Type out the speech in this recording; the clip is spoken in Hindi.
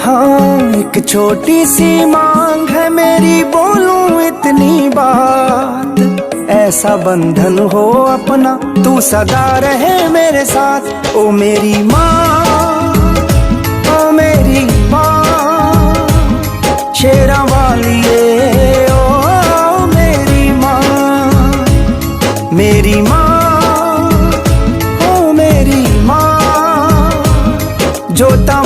हाँ एक छोटी सी मांग है मेरी, बोलूं इतनी बात। ऐसा बंधन हो अपना, तू सदा रहे मेरे साथ। ओ मेरी माँ, ओ मेरी माँ, शेरा वालिए। ओ मेरी माँ, मेरी माँ, ओ मेरी माँ, जोता